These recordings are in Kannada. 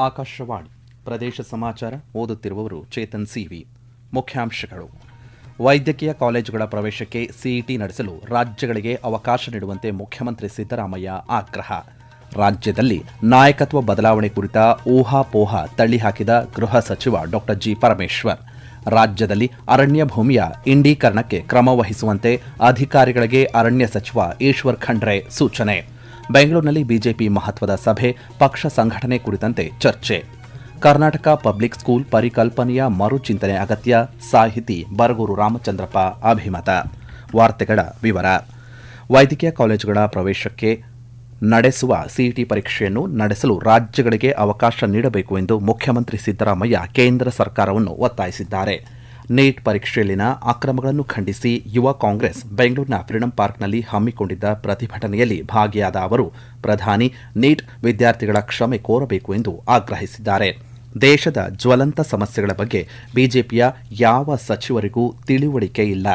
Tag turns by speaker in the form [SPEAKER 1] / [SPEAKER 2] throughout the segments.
[SPEAKER 1] ಆಕಾಶವಾಣಿ ಪ್ರದೇಶ ಸಮಾಚಾರ ಓದುತ್ತಿರುವವರು ಚೇತನ್ ಸಿವಿ. ಮುಖ್ಯಾಂಶಗಳು: ವೈದ್ಯಕೀಯ ಕಾಲೇಜುಗಳ ಪ್ರವೇಶಕ್ಕೆ ಸಿಇಟಿ ನಡೆಸಲು ರಾಜ್ಯಗಳಿಗೆ ಅವಕಾಶ ನೀಡುವಂತೆ ಮುಖ್ಯಮಂತ್ರಿ ಸಿದ್ದರಾಮಯ್ಯ ಆಗ್ರಹ. ರಾಜ್ಯದಲ್ಲಿ ನಾಯಕತ್ವ ಬದಲಾವಣೆ ಕುರಿತ ಊಹಾಪೋಹ ತಳ್ಳಿಹಾಕಿದ ಗೃಹ ಸಚಿವ ಡಾ ಜಿ. ಪರಮೇಶ್ವರ್. ರಾಜ್ಯದಲ್ಲಿ ಅರಣ್ಯ ಭೂಮಿಯ ಇಂಡೀಕರಣಕ್ಕೆ ಕ್ರಮ ವಹಿಸುವಂತೆ ಅಧಿಕಾರಿಗಳಿಗೆ ಅರಣ್ಯ ಸಚಿವ ಈಶ್ವರ್ ಖಂಡ್ರೆ ಸೂಚನೆ. ಬೆಂಗಳೂರಿನಲ್ಲಿ ಬಿಜೆಪಿ ಮಹತ್ವದ ಸಭೆ, ಪಕ್ಷ ಸಂಘಟನೆ ಕುರಿತಂತೆ ಚರ್ಚೆ. ಕರ್ನಾಟಕ ಪಬ್ಲಿಕ್ ಸ್ಕೂಲ್ ಪರಿಕಲ್ಪನೆಯ ಮರುಚಿಂತನೆ ಅಗತ್ಯ, ಸಾಹಿತಿ ಬರಗೂರು ರಾಮಚಂದ್ರಪ್ಪ ಅಭಿಮತ. ವಾರ್ತೆಗಳ ವಿವರ. ವೈದ್ಯಕೀಯ ಕಾಲೇಜುಗಳ ಪ್ರವೇಶಕ್ಕೆ ನಡೆಸುವ ಸಿಇಟಿ ಪರೀಕ್ಷೆಯನ್ನು ನಡೆಸಲು ರಾಜ್ಯಗಳಿಗೆ ಅವಕಾಶ ನೀಡಬೇಕು ಎಂದು ಮುಖ್ಯಮಂತ್ರಿ ಸಿದ್ದರಾಮಯ್ಯ ಕೇಂದ್ರ ಸರ್ಕಾರವನ್ನು ಒತ್ತಾಯಿಸಿದ್ದಾರೆ. ನೀಟ್ ಪರೀಕ್ಷೆಯಲ್ಲಿನ ಅಕ್ರಮಗಳನ್ನು ಖಂಡಿಸಿ ಯುವ ಕಾಂಗ್ರೆಸ್ ಬೆಂಗಳೂರಿನ ಫ್ರೀಡಂ ಪಾರ್ಕ್ನಲ್ಲಿ ಹಮ್ಮಿಕೊಂಡಿದ್ದ ಪ್ರತಿಭಟನೆಯಲ್ಲಿ ಭಾಗಿಯಾದ ಅವರು, ಪ್ರಧಾನಿ ನೀಟ್ ವಿದ್ಯಾರ್ಥಿಗಳ ಕ್ಷಮೆ ಕೋರಬೇಕು ಎಂದು ಆಗ್ರಹಿಸಿದ್ದಾರೆ. ದೇಶದ ಜ್ವಲಂತ ಸಮಸ್ಯೆಗಳ ಬಗ್ಗೆ ಬಿಜೆಪಿಯ ಯಾವ ಸಚಿವರಿಗೂ ತಿಳಿವಳಿಕೆ ಇಲ್ಲ.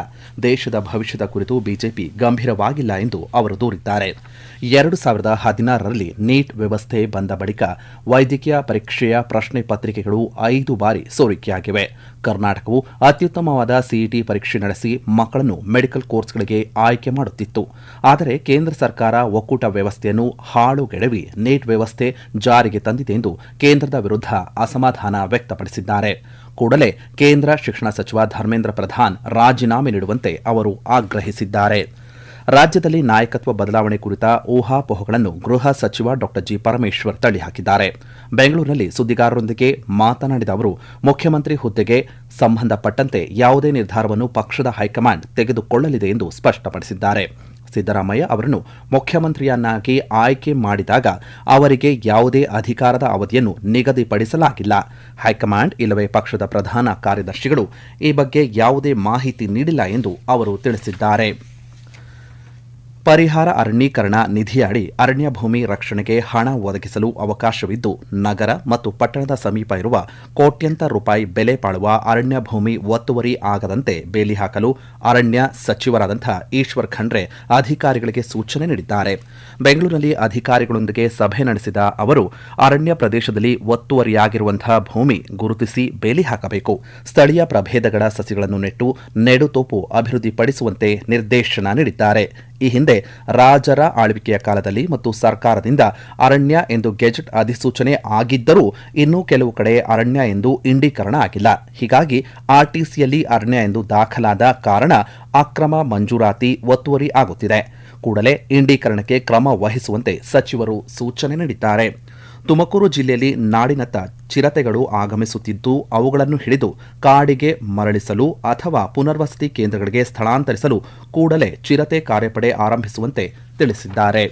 [SPEAKER 1] ದೇಶದ ಭವಿಷ್ಯದ ಕುರಿತು ಬಿಜೆಪಿ ಗಂಭೀರವಾಗಿಲ್ಲ ಎಂದು ಅವರು ದೂರಿದ್ದಾರೆ. 2016ರಲ್ಲಿ ನೀಟ್ ವ್ಯವಸ್ಥೆ ಬಂದ ಬಳಿಕ ವೈದ್ಯಕೀಯ ಪರೀಕ್ಷೆಯ ಪ್ರಶ್ನೆ ಪತ್ರಿಕೆಗಳು 5 ಬಾರಿ ಸೋರಿಕೆಯಾಗಿವೆ. ಕರ್ನಾಟಕವು ಅತ್ಯುತ್ತಮವಾದ ಸಿಇಟಿ ಪರೀಕ್ಷೆ ನಡೆಸಿ ಮಕ್ಕಳನ್ನು ಮೆಡಿಕಲ್ ಕೋರ್ಸ್ಗಳಿಗೆ ಆಯ್ಕೆ ಮಾಡುತ್ತಿತ್ತು. ಆದರೆ ಕೇಂದ್ರ ಸರ್ಕಾರ ಒಕ್ಕೂಟ ವ್ಯವಸ್ಥೆಯನ್ನು ಹಾಳುಗೆಡವಿ ನೀಟ್ ವ್ಯವಸ್ಥೆ ಜಾರಿಗೆ ತಂದಿದೆ ಎಂದು ಕೇಂದ್ರದ ವಿರುದ್ಧ ಅಸಮಾಧಾನ ವ್ಯಕ್ತಪಡಿಸಿದ್ದಾರೆ. ಕೂಡಲೇ ಕೇಂದ್ರ ಶಿಕ್ಷಣ ಸಚಿವ ಧರ್ಮೇಂದ್ರ ಪ್ರಧಾನ್ ರಾಜೀನಾಮೆ ನೀಡುವಂತೆ ಅವರು ಆಗ್ರಹಿಸಿದ್ದಾರೆ. ರಾಜ್ಯದಲ್ಲಿ ನಾಯಕತ್ವ ಬದಲಾವಣೆ ಕುರಿತ ಊಹಾಪೋಹಗಳನ್ನು ಗೃಹ ಸಚಿವ ಡಾ ಜಿ. ಪರಮೇಶ್ವರ್ ತಳ್ಳಿಹಾಕಿದ್ದಾರೆ. ಬೆಂಗಳೂರಿನಲ್ಲಿ ಸುದ್ದಿಗಾರರೊಂದಿಗೆ ಮಾತನಾಡಿದ ಅವರು, ಮುಖ್ಯಮಂತ್ರಿ ಹುದ್ದೆಗೆ ಸಂಬಂಧಪಟ್ಟಂತೆ ಯಾವುದೇ ನಿರ್ಧಾರವನ್ನು ಪಕ್ಷದ ಹೈಕಮಾಂಡ್ ತೆಗೆದುಕೊಳ್ಳಲಿದೆ ಎಂದು ಸ್ಪಷ್ಟಪಡಿಸಿದ್ದಾರೆ. ಸಿದ್ದರಾಮಯ್ಯ ಅವರನ್ನು ಮುಖ್ಯಮಂತ್ರಿಯನ್ನಾಗಿ ಆಯ್ಕೆ ಮಾಡಿದಾಗ ಅವರಿಗೆ ಯಾವುದೇ ಅಧಿಕಾರದ ಅವಧಿಯನ್ನು ನಿಗದಿಪಡಿಸಲಾಗಿಲ್ಲ. ಹೈಕಮಾಂಡ್ ಇಲ್ಲವೇ ಪಕ್ಷದ ಪ್ರಧಾನ ಕಾರ್ಯದರ್ಶಿಗಳು ಈ ಬಗ್ಗೆ ಯಾವುದೇ ಮಾಹಿತಿ ನೀಡಿಲ್ಲ ಎಂದು ಅವರು ತಿಳಿಸಿದ್ದಾರೆ. ಪರಿಹಾರ ಅರಣ್ಯೀಕರಣ ನಿಧಿಯಡಿ ಅರಣ್ಯ ಭೂಮಿ ರಕ್ಷಣೆಗೆ ಹಣ ಒದಗಿಸಲು ಅವಕಾಶವಿದ್ದು, ನಗರ ಮತ್ತು ಪಟ್ಟಣದ ಸಮೀಪ ಇರುವ ಕೋಟ್ಯಂತರ ರೂಪಾಯಿ ಬೆಲೆ ಬಾಳುವ ಅರಣ್ಯ ಭೂಮಿ ಒತ್ತುವರಿ ಆಗದಂತೆ ಬೇಲಿ ಹಾಕಲು ಅರಣ್ಯ ಸಚಿವರಾದಂಥ ಈಶ್ವರ್ ಖಂಡ್ರೆ ಅಧಿಕಾರಿಗಳಿಗೆ ಸೂಚನೆ ನೀಡಿದ್ದಾರೆ. ಬೆಂಗಳೂರಿನಲ್ಲಿ ಅಧಿಕಾರಿಗಳೊಂದಿಗೆ ಸಭೆ ನಡೆಸಿದ ಅವರು, ಅರಣ್ಯ ಪ್ರದೇಶದಲ್ಲಿ ಒತ್ತುವರಿಯಾಗಿರುವಂತಹ ಭೂಮಿ ಗುರುತಿಸಿ ಬೇಲಿ ಹಾಕಬೇಕು, ಸ್ಥಳೀಯ ಪ್ರಭೇದಗಳ ಸಸಿಗಳನ್ನು ನೆಟ್ಟು ನೆಡುತೋಪು ಅಭಿವೃದ್ಧಿಪಡಿಸುವಂತೆ ನಿರ್ದೇಶನ ನೀಡಿದ್ದಾರೆ. ಈ ಹಿಂದೆ ರಾಜರ ಆಳ್ವಿಕೆಯ ಕಾಲದಲ್ಲಿ ಮತ್ತು ಸರ್ಕಾರದಿಂದ ಅರಣ್ಯ ಎಂದು ಗೆಜೆಟ್ ಅಧಿಸೂಚನೆ ಆಗಿದ್ದರೂ ಇನ್ನೂ ಕೆಲವು ಕಡೆ ಅರಣ್ಯ ಎಂದು ಇಂಡೀಕರಣ ಆಗಿಲ್ಲ. ಹೀಗಾಗಿ ಆರ್ಟಿಸಿಯಲ್ಲಿ ಅರಣ್ಯ ಎಂದು ದಾಖಲಾದ ಕಾರಣ ಅಕ್ರಮ ಮಂಜೂರಾತಿ ಒತ್ತುವರಿ ಆಗುತ್ತಿದೆ. ಕೂಡಲೇ ಇಂಡೀಕರಣಕ್ಕೆ ಕ್ರಮ ವಹಿಸುವಂತೆ ಸಚಿವರು ಸೂಚನೆ ನೀಡಿದ್ದಾರೆ. ತುಮಕೂರು ಜಿಲ್ಲೆಯಲ್ಲಿ ನಾಡಿನತ್ತ ಚಿರತೆಗಳು ಆಗಮಿಸುತ್ತಿದ್ದು, ಅವುಗಳನ್ನು ಹಿಡಿದು ಕಾಡಿಗೆ ಮರಳಿಸಲು ಅಥವಾ ಪುನರ್ವಸತಿ ಕೇಂದ್ರಗಳಿಗೆ ಸ್ಥಳಾಂತರಿಸಲು ಕೂಡಲೇ ಚಿರತೆ ಕಾರ್ಯಪಡೆ ಆರಂಭಿಸುವಂತೆ ತಿಳಿಸಿದ್ದಾರೆ.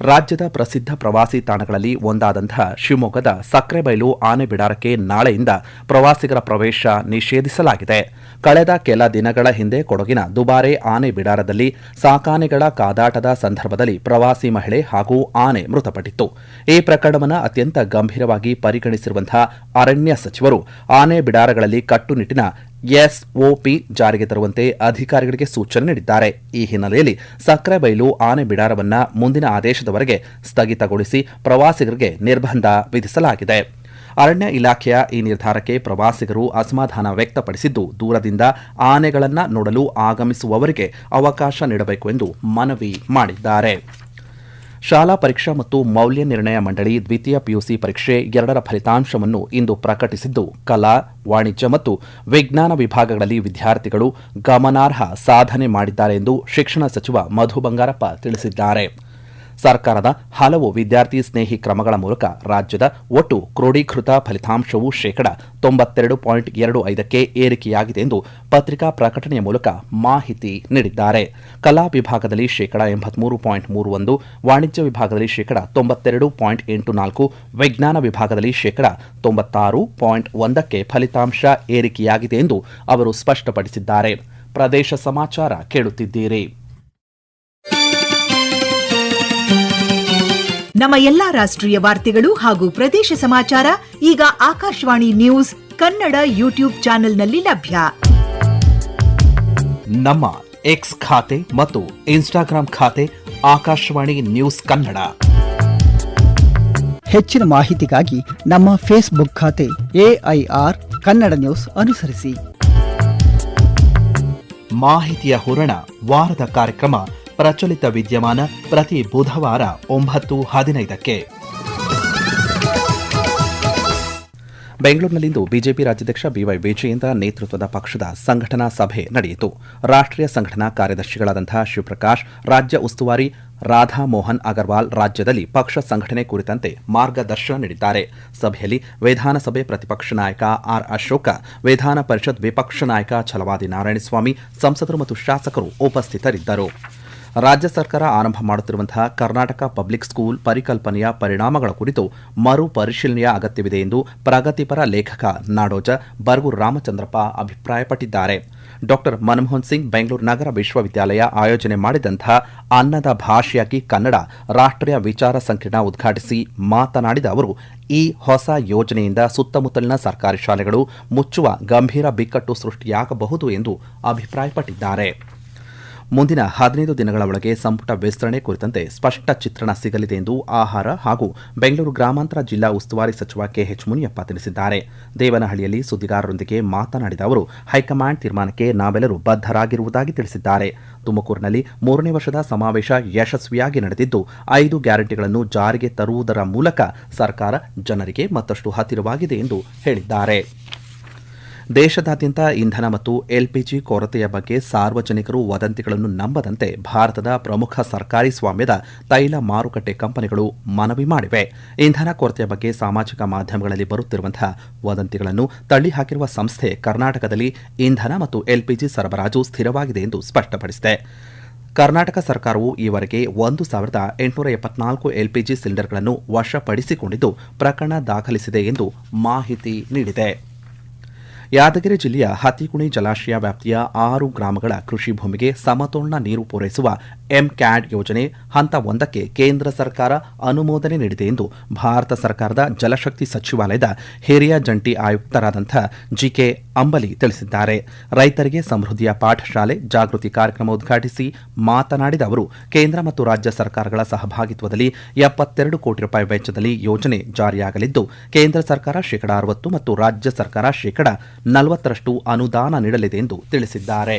[SPEAKER 1] ರಾಜ್ಯದ ಪ್ರಸಿದ್ಧ ಪ್ರವಾಸಿ ತಾಣಗಳಲ್ಲಿ ಒಂದಾದಂತಹ ಶಿವಮೊಗ್ಗದ ಸಕ್ರೆಬೈಲು ಆನೆ ಬಿಡಾರಕ್ಕೆ ನಾಳೆಯಿಂದ ಪ್ರವಾಸಿಗರ ಪ್ರವೇಶ ನಿಷೇಧಿಸಲಾಗಿದೆ. ಕಳೆದ ಕೆಲ ದಿನಗಳ ಹಿಂದೆ ಕೊಡಗಿನ ದುಬಾರೆ ಆನೆ ಬಿಡಾರದಲ್ಲಿ ಸಾಕಾನೆಗಳ ಕಾದಾಟದ ಸಂದರ್ಭದಲ್ಲಿ ಪ್ರವಾಸಿ ಮಹಿಳೆ ಹಾಗೂ ಆನೆ ಮೃತಪಟ್ಟಿತ್ತು. ಈ ಪ್ರಕರಣವನ್ನು ಅತ್ಯಂತ ಗಂಭೀರವಾಗಿ ಪರಿಗಣಿಸಿರುವಂತಹ ಅರಣ್ಯ ಸಚಿವರು ಆನೆ ಬಿಡಾರಗಳಲ್ಲಿ ಕಟ್ಟುನಿಟ್ಟಿನ ಎಸ್ಒಪಿ ಜಾರಿಗೆ ತರುವಂತೆ ಅಧಿಕಾರಿಗಳಿಗೆ ಸೂಚನೆ ನೀಡಿದ್ದಾರೆ. ಈ ಹಿನ್ನೆಲೆಯಲ್ಲಿ ಸಕ್ರೆಬೈಲು ಆನೆ ಬಿಡಾರವನ್ನು ಮುಂದಿನ ಆದೇಶದವರೆಗೆ ಸ್ಥಗಿತಗೊಳಿಸಿ ಪ್ರವಾಸಿಗರಿಗೆ ನಿರ್ಬಂಧ ವಿಧಿಸಲಾಗಿದೆ. ಅರಣ್ಯ ಇಲಾಖೆಯ ಈ ನಿರ್ಧಾರಕ್ಕೆ ಪ್ರವಾಸಿಗರು ಅಸಮಾಧಾನ ವ್ಯಕ್ತಪಡಿಸಿದ್ದು, ದೂರದಿಂದ ಆನೆಗಳನ್ನು ನೋಡಲು ಆಗಮಿಸುವವರಿಗೆ ಅವಕಾಶ ನೀಡಬೇಕು ಎಂದು ಮನವಿ ಮಾಡಿದ್ದಾರೆ. ಶಾಲಾ ಪರೀಕ್ಷಾ ಮತ್ತು ಮೌಲ್ಯ ನಿರ್ಣಯ ಮಂಡಳಿ ದ್ವಿತೀಯ ಪಿಯುಸಿ ಪರೀಕ್ಷೆ 2ರ ಫಲಿತಾಂಶವನ್ನು ಇಂದು ಪ್ರಕಟಿಸಿದ್ದು, ಕಲಾ, ವಾಣಿಜ್ಯ ಮತ್ತು ವಿಜ್ಞಾನ ವಿಭಾಗಗಳಲ್ಲಿ ವಿದ್ಯಾರ್ಥಿಗಳು ಗಮನಾರ್ಹ ಸಾಧನೆ ಮಾಡಿದ್ದಾರೆ ಎಂದು ಶಿಕ್ಷಣ ಸಚಿವ ಮಧು ಬಂಗಾರಪ್ಪ ತಿಳಿಸಿದ್ದಾರೆ. ಸರ್ಕಾರದ ಹಲವು ವಿದ್ಯಾರ್ಥಿ ಸ್ನೇಹಿ ಕ್ರಮಗಳ ಮೂಲಕ ರಾಜ್ಯದ ಒಟ್ಟು ಕ್ರೋಢೀಕೃತ ಫಲಿತಾಂಶವು 92.25ಕ್ಕೆ ಏರಿಕೆಯಾಗಿದೆ ಎಂದು ಪತ್ರಿಕಾ ಪ್ರಕಟಣೆಯ ಮೂಲಕ ಮಾಹಿತಿ ನೀಡಿದ್ದಾರೆ. ಕಲಾ ವಿಭಾಗದಲ್ಲಿ 83.31, ವಾಣಿಜ್ಯ ವಿಭಾಗದಲ್ಲಿ 92.84, ವಿಜ್ಞಾನ ವಿಭಾಗದಲ್ಲಿ 96.1ಕ್ಕೆ ಫಲಿತಾಂಶ ಏರಿಕೆಯಾಗಿದೆ ಎಂದು ಅವರು ಸ್ಪಷ್ಟಪಡಿಸಿದ್ದಾರೆ. ಪ್ರದೇಶ ಸಮಾಚಾರ ಕೇಳುತ್ತಿದ್ದೀರಿ.
[SPEAKER 2] ನಮ್ಮ ಎಲ್ಲಾ ರಾಷ್ಟ್ರೀಯ ವಾರ್ತೆಗಳು ಹಾಗೂ ಪ್ರದೇಶ ಸಮಾಚಾರ ಈಗ ಆಕಾಶವಾಣಿ ನ್ಯೂಸ್ ಕನ್ನಡ ಯೂಟ್ಯೂಬ್ ಚಾನೆಲ್ನಲ್ಲಿ ಲಭ್ಯ.
[SPEAKER 1] ನಮ್ಮ ಎಕ್ಸ್ ಖಾತೆ ಮತ್ತು ಇನ್ಸ್ಟಾಗ್ರಾಂ ಖಾತೆ ಆಕಾಶವಾಣಿ ನ್ಯೂಸ್ ಕನ್ನಡ.
[SPEAKER 3] ಹೆಚ್ಚಿನ ಮಾಹಿತಿಗಾಗಿ ನಮ್ಮ ಫೇಸ್ಬುಕ್ ಖಾತೆ AIR ಕನ್ನಡ ನ್ಯೂಸ್ ಅನುಸರಿಸಿ.
[SPEAKER 1] ಮಾಹಿತಿಯ ಹೂರಣ ವಾರದ ಕಾರ್ಯಕ್ರಮ ಪ್ರಚಲಿತ ವಿದ್ಯಮಾನ ಪ್ರತಿ ಬುಧವಾರ 9:15ಕ್ಕೆ. ಬೆಂಗಳೂರಿನಲ್ಲಿಂದು ಬಿಜೆಪಿ ರಾಜ್ಯಾಧ್ಯಕ್ಷ ಬಿವೈ ವಿಜಯೇಂದ್ರ ನೇತೃತ್ವದ ಪಕ್ಷದ ಸಂಘಟನಾ ಸಭೆ ನಡೆಯಿತು. ರಾಷ್ಟ್ರೀಯ ಸಂಘಟನಾ ಕಾರ್ಯದರ್ಶಿಗಳಾದಂತಹ ಶಿವಪ್ರಕಾಶ್, ರಾಜ್ಯ ಉಸ್ತುವಾರಿ ರಾಧಾ ಮೋಹನ್ ಅಗರ್ವಾಲ್ ರಾಜ್ಯದಲ್ಲಿ ಪಕ್ಷ ಸಂಘಟನೆ ಕುರಿತಂತೆ ಮಾರ್ಗದರ್ಶನ ನೀಡಿದ್ದಾರೆ. ಸಭೆಯಲ್ಲಿ ವಿಧಾನಸಭೆ ಪ್ರತಿಪಕ್ಷ ನಾಯಕ ಆರ್ ಅಶೋಕ, ವಿಧಾನ ಪರಿಷತ್ ವಿಪಕ್ಷ ನಾಯಕ ಛಲವಾದಿ ನಾರಾಯಣಸ್ವಾಮಿ, ಸಂಸದರು ಮತ್ತು ಶಾಸಕರು ಉಪಸ್ಥಿತರಿದ್ದರು. ರಾಜ್ಯ ಸರ್ಕಾರ ಆರಂಭ ಮಾಡುತ್ತಿರುವಂತಹ ಕರ್ನಾಟಕ ಪಬ್ಲಿಕ್ ಸ್ಕೂಲ್ ಪರಿಕಲ್ಪನೆಯ ಪರಿಣಾಮಗಳ ಕುರಿತು ಮರು ಪರಿಶೀಲನೆಯ ಅಗತ್ಯವಿದೆ ಎಂದು ಪ್ರಗತಿಪರ ಲೇಖಕ ನಾಡೋಜ ಬರಗೂರು ರಾಮಚಂದ್ರಪ್ಪ ಅಭಿಪ್ರಾಯಪಟ್ಟಿದ್ದಾರೆ. ಡಾಕ್ಟರ್ ಮನಮೋಹನ್ ಸಿಂಗ್ ಬೆಂಗಳೂರು ನಗರ ವಿಶ್ವವಿದ್ಯಾಲಯ ಆಯೋಜನೆ ಮಾಡಿದಂತಹ ಅನ್ನದ ಭಾಷೆಯಾಗಿ ಕನ್ನಡ ರಾಷ್ಟ್ರೀಯ ವಿಚಾರ ಸಂಕಿರಣ ಉದ್ಘಾಟಿಸಿ ಮಾತನಾಡಿದ ಅವರು, ಈ ಹೊಸ ಯೋಜನೆಯಿಂದ ಸುತ್ತಮುತ್ತಲಿನ ಸರ್ಕಾರಿ ಶಾಲೆಗಳು ಮುಚ್ಚುವ ಗಂಭೀರ ಬಿಕ್ಕಟ್ಟು ಸೃಷ್ಟಿಯಾಗಬಹುದು ಎಂದು ಅಭಿಪ್ರಾಯಪಟ್ಟಿದ್ದಾರೆ. ಮುಂದಿನ 15 ದಿನಗಳ ಒಳಗೆ ಸಂಪುಟ ವಿಸ್ತರಣೆ ಕುರಿತಂತೆ ಸ್ಪಷ್ಟ ಚಿತ್ರಣ ಸಿಗಲಿದೆ ಎಂದು ಆಹಾರ ಹಾಗೂ ಬೆಂಗಳೂರು ಗ್ರಾಮಾಂತರ ಜಿಲ್ಲಾ ಉಸ್ತುವಾರಿ ಸಚಿವ ಕೆಎಚ್ ಮುನಿಯಪ್ಪ ತಿಳಿಸಿದ್ದಾರೆ. ದೇವನಹಳ್ಳಿಯಲ್ಲಿ ಸುದ್ದಿಗಾರರೊಂದಿಗೆ ಮಾತನಾಡಿದ ಅವರು, ಹೈಕಮಾಂಡ್ ತೀರ್ಮಾನಕ್ಕೆ ನಾವೆಲ್ಲರೂ ಬದ್ಧರಾಗಿರುವುದಾಗಿ ತಿಳಿಸಿದ್ದಾರೆ. ತುಮಕೂರಿನಲ್ಲಿ 3ನೇ ವರ್ಷದ ಸಮಾವೇಶ ಯಶಸ್ವಿಯಾಗಿ ನಡೆದಿದ್ದು 5 ಗ್ಯಾರಂಟಿಗಳನ್ನು ಜಾರಿಗೆ ತರುವುದರ ಮೂಲಕ ಸರ್ಕಾರ ಜನರಿಗೆ ಮತ್ತಷ್ಟು ಹತ್ತಿರವಾಗಿದೆ ಎಂದು ಹೇಳಿದ್ದಾರೆ. ದೇಶದಾದ್ಯಂತ ಇಂಧನ ಮತ್ತು ಎಲ್ಪಿಜಿ ಕೊರತೆಯ ಬಗ್ಗೆ ಸಾರ್ವಜನಿಕರು ವದಂತಿಗಳನ್ನು ನಂಬದಂತೆ ಭಾರತದ ಪ್ರಮುಖ ಸರ್ಕಾರಿ ಸ್ವಾಮ್ಯದ ತೈಲ ಮಾರುಕಟ್ಟೆ ಕಂಪನಿಗಳು ಮನವಿ ಮಾಡಿವೆ. ಇಂಧನ ಕೊರತೆಯ ಬಗ್ಗೆ ಸಾಮಾಜಿಕ ಮಾಧ್ಯಮಗಳಲ್ಲಿ ಬರುತ್ತಿರುವಂತಹ ವದಂತಿಗಳನ್ನು ತಳ್ಳಿಹಾಕಿರುವ ಸಂಸ್ಥೆ ಕರ್ನಾಟಕದಲ್ಲಿ ಇಂಧನ ಮತ್ತು ಎಲ್ಪಿಜಿ ಸರಬರಾಜು ಸ್ಥಿರವಾಗಿದೆ ಎಂದು ಸ್ಪಷ್ಟಪಡಿಸಿದೆ. ಕರ್ನಾಟಕ ಸರ್ಕಾರವು ಈವರೆಗೆ 1,874 ಎಲ್ಪಿಜಿ ಸಿಲಿಂಡರ್ಗಳನ್ನು ವಶಪಡಿಸಿಕೊಂಡಿದ್ದು ಪ್ರಕರಣ ದಾಖಲಿಸಿದೆ ಎಂದು ಮಾಹಿತಿ ನೀಡಿದೆ. ಯಾದಗಿರಿ ಜಿಲ್ಲೆಯ ಹತಿಕುಣಿ ಜಲಾಶಯ ವ್ಯಾಪ್ತಿಯ 6 ಗ್ರಾಮಗಳ ಕೃಷಿ ಭೂಮಿಗೆ ಸಮತೋಲನ ನೀರು ಪೂರೈಸುವ ಎಂಕ್ಯಾಡ್ ಯೋಜನೆ ಹಂತ 1ಕ್ಕೆ ಕೇಂದ್ರ ಸರ್ಕಾರ ಅನುಮೋದನೆ ನೀಡಿದೆ ಎಂದು ಭಾರತ ಸರ್ಕಾರದ ಜಲಶಕ್ತಿ ಸಚಿವಾಲಯದ ಹಿರಿಯ ಜಂಟಿ ಆಯುಕ್ತರಾದಂಥ ಜಿಕೆ ಅಂಬಲಿ ತಿಳಿಸಿದ್ದಾರೆ. ರೈತರಿಗೆ ಸಮೃದ್ಧಿಯ ಪಾಠಶಾಲೆ ಜಾಗೃತಿ ಕಾರ್ಯಕ್ರಮ ಉದ್ಘಾಟಿಸಿ ಮಾತನಾಡಿದ ಅವರು, ಕೇಂದ್ರ ಮತ್ತು ರಾಜ್ಯ ಸರ್ಕಾರಗಳ ಸಹಭಾಗಿತ್ವದಲ್ಲಿ 72 ಕೋಟಿ ರೂಪಾಯಿ ವೆಚ್ಚದಲ್ಲಿ ಯೋಜನೆ ಜಾರಿಯಾಗಲಿದ್ದು, ಕೇಂದ್ರ ಸರ್ಕಾರ ಶೇಕಡಾ 60 ಮತ್ತು ರಾಜ್ಯ ಸರ್ಕಾರ ಶೇಕಡಾ 40ರಷ್ಟು ಅನುದಾನ ನೀಡಲಿದೆ ಎಂದು ತಿಳಿಸಿದ್ದಾರೆ.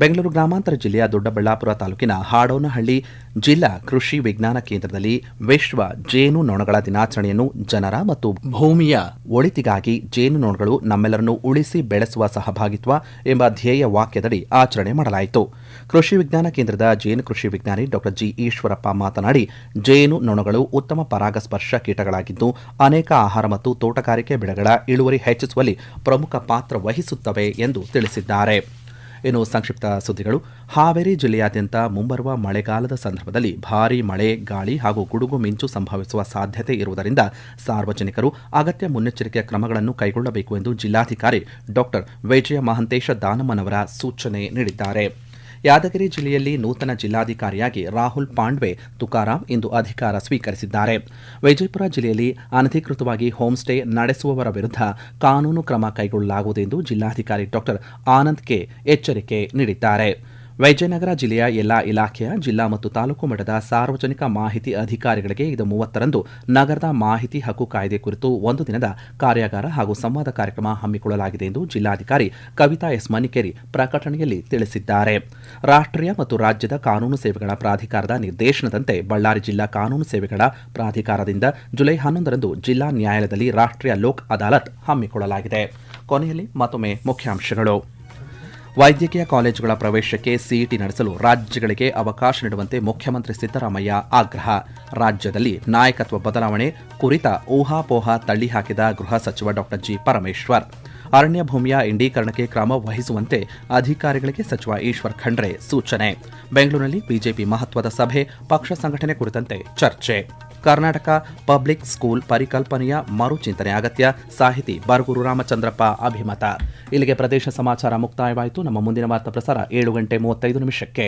[SPEAKER 1] ಬೆಂಗಳೂರು ಗ್ರಾಮಾಂತರ ಜಿಲ್ಲೆಯ ದೊಡ್ಡಬಳ್ಳಾಪುರ ತಾಲೂಕಿನ ಹಾಡೋನಹಳ್ಳಿ ಜಿಲ್ಲಾ ಕೃಷಿ ವಿಜ್ಞಾನ ಕೇಂದ್ರದಲ್ಲಿ ವಿಶ್ವ ಜೇನು ನೊಣಗಳ ದಿನಾಚರಣೆಯನ್ನು ಜನರ ಮತ್ತು ಭೂಮಿಯ ಒಳಿತಿಗಾಗಿ ಜೇನು ನೊಣಗಳು ನಮ್ಮೆಲ್ಲರನ್ನು ಉಳಿಸಿ ಬೆಳೆಸುವ ಸಹಭಾಗಿತ್ವ ಎಂಬ ಧ್ಯೇಯ ವಾಕ್ಯದಡಿ ಆಚರಣೆ ಮಾಡಲಾಯಿತು. ಕೃಷಿ ವಿಜ್ಞಾನ ಕೇಂದ್ರದ ಜೇನು ಕೃಷಿ ವಿಜ್ಞಾನಿ ಡಾಕ್ಟರ್ ಜಿ ಈಶ್ವರಪ್ಪ ಮಾತನಾಡಿ, ಜೇನು ನೊಣಗಳು ಉತ್ತಮ ಪರಾಗಸ್ಪರ್ಶ ಕೀಟಗಳಾಗಿದ್ದು ಅನೇಕ ಆಹಾರ ಮತ್ತು ತೋಟಗಾರಿಕೆ ಬೆಳೆಗಳ ಇಳುವರಿ ಹೆಚ್ಚಿಸುವಲ್ಲಿ ಪ್ರಮುಖ ಪಾತ್ರ ವಹಿಸುತ್ತವೆ ಎಂದು ತಿಳಿಸಿದ್ದಾರೆ. ಇನ್ನು ಸಂಕ್ಷಿಪ್ತ ಸುದ್ದಿಗಳು. ಹಾವೇರಿ ಜಿಲ್ಲೆಯಾದ್ಯಂತ ಮುಂಬರುವ ಮಳೆಗಾಲದ ಸಂದರ್ಭದಲ್ಲಿ ಭಾರೀ ಮಳೆ, ಗಾಳಿ ಹಾಗೂ ಗುಡುಗು ಮಿಂಚು ಸಂಭವಿಸುವ ಸಾಧ್ಯತೆ ಇರುವುದರಿಂದ ಸಾರ್ವಜನಿಕರು ಅಗತ್ಯ ಮುನ್ನೆಚ್ಚರಿಕೆಯ ಕ್ರಮಗಳನ್ನು ಕೈಗೊಳ್ಳಬೇಕು ಎಂದು ಜಿಲ್ಲಾಧಿಕಾರಿ ಡಾಕ್ಟರ್ ವಿಜಯ ಮಹಾಂತೇಶ ದಾನಮ್ಮನವರ ಸೂಚನೆ ನೀಡಿದ್ದಾರೆ. ಯಾದಗಿರಿ ಜಿಲ್ಲೆಯಲ್ಲಿ ನೂತನ ಜಿಲ್ಲಾಧಿಕಾರಿಯಾಗಿ ರಾಹುಲ್ ಪಾಂಡ್ವೆ ತುಕಾರಾಂ ಇಂದು ಅಧಿಕಾರ ಸ್ವೀಕರಿಸಿದ್ದಾರೆ. ವಿಜಯಪುರ ಜಿಲ್ಲೆಯಲ್ಲಿ ಅನಧಿಕೃತವಾಗಿ ಹೋಮ್ ಸ್ಟೇ ನಡೆಸುವವರ ವಿರುದ್ಧ ಕಾನೂನು ಕ್ರಮ ಕೈಗೊಳ್ಳಲಾಗುವುದು ಎಂದು ಜಿಲ್ಲಾಧಿಕಾರಿ ಡಾಕ್ಟರ್ ಆನಂದ್ ಕೆ ಎಚ್ಚರಿಕೆ ನೀಡಿದ್ದಾರೆ. ವಿಜಯನಗರ ಜಿಲ್ಲೆಯ ಎಲ್ಲಾ ಇಲಾಖೆಯ ಜಿಲ್ಲಾ ಮತ್ತು ತಾಲೂಕು ಮಟ್ಟದ ಸಾರ್ವಜನಿಕ ಮಾಹಿತಿ ಅಧಿಕಾರಿಗಳಿಗೆ ಇದು 30ರಂದು ನಗರದ ಮಾಹಿತಿ ಹಕ್ಕು ಕಾಯ್ದೆ ಕುರಿತು 1 ದಿನದ ಕಾರ್ಯಾಗಾರ ಹಾಗೂ ಸಂವಾದ ಕಾರ್ಯಕ್ರಮ ಹಮ್ಮಿಕೊಳ್ಳಲಾಗಿದೆ ಎಂದು ಜಿಲ್ಲಾಧಿಕಾರಿ ಕವಿತಾ ಎಸ್ ಮನಿಕೇರಿ ಪ್ರಕಟಣೆಯಲ್ಲಿ ತಿಳಿಸಿದ್ದಾರೆ. ರಾಷ್ಟ್ರೀಯ ಮತ್ತು ರಾಜ್ಯದ ಕಾನೂನು ಸೇವೆಗಳ ಪ್ರಾಧಿಕಾರದ ನಿರ್ದೇಶನದಂತೆ ಬಳ್ಳಾರಿ ಜಿಲ್ಲಾ ಕಾನೂನು ಸೇವೆಗಳ ಪ್ರಾಧಿಕಾರದಿಂದ ಜುಲೈ 11ರಂದು ಜಿಲ್ಲಾ ನ್ಯಾಯಾಲಯದಲ್ಲಿ ರಾಷ್ಟ್ರೀಯ ಲೋಕ್ ಅದಾಲತ್ ಹಮ್ಮಿಕೊಳ್ಳಲಾಗಿದೆ. ಕೊನೆಯಲ್ಲಿ ಮತ್ತೊಮ್ಮೆ ಮುಖ್ಯಾಂಶಗಳು. ವೈದ್ಯಕೀಯ ಕಾಲೇಜುಗಳ ಪ್ರವೇಶಕ್ಕೆ ಸಿಇಟಿ ನಡೆಸಲು ರಾಜ್ಯಗಳಿಗೆ ಅವಕಾಶ ನೀಡುವಂತೆ ಮುಖ್ಯಮಂತ್ರಿ ಸಿದ್ದರಾಮಯ್ಯ ಆಗ್ರಹ. ರಾಜ್ಯದಲ್ಲಿ ನಾಯಕತ್ವ ಬದಲಾವಣೆ ಕುರಿತ ಊಹಾಪೋಹ ತಳ್ಳಿಹಾಕಿದ ಗೃಹ ಸಚಿವ ಡಾಕ್ಟರ್ ಜಿ ಪರಮೇಶ್ವರ್. ಅರಣ್ಯ ಭೂಮಿಯ ಇಂಡೀಕರಣಕ್ಕೆ ಕ್ರಮ ವಹಿಸುವಂತೆ ಅಧಿಕಾರಿಗಳಿಗೆ ಸಚಿವ ಈಶ್ವರ್ ಖಂಡ್ರೆ ಸೂಚನೆ. ಬೆಂಗಳೂರಿನಲ್ಲಿ ಬಿಜೆಪಿ ಮಹತ್ವದ ಸಭೆ, ಪಕ್ಷ ಸಂಘಟನೆ ಕುರಿತಂತೆ ಚರ್ಚೆ. ಕರ್ನಾಟಕ ಪಬ್ಲಿಕ್ ಸ್ಕೂಲ್ ಪರಿಕಲ್ಪನೆಯ ಮರುಚಿಂತನೆ ಅಗತ್ಯ, ಸಾಹಿತಿ ಬರಗೂರು ರಾಮಚಂದ್ರಪ್ಪ ಅಭಿಮತ. ಇಲ್ಲಿಗೆ ಪ್ರದೇಶ ಸಮಾಚಾರ ಮುಕ್ತಾಯವಾಯಿತು. ನಮ್ಮ ಮುಂದಿನ ವಾರ್ತಾ ಪ್ರಸಾರ 7:35 ನಿಮಿಷಕ್ಕೆ.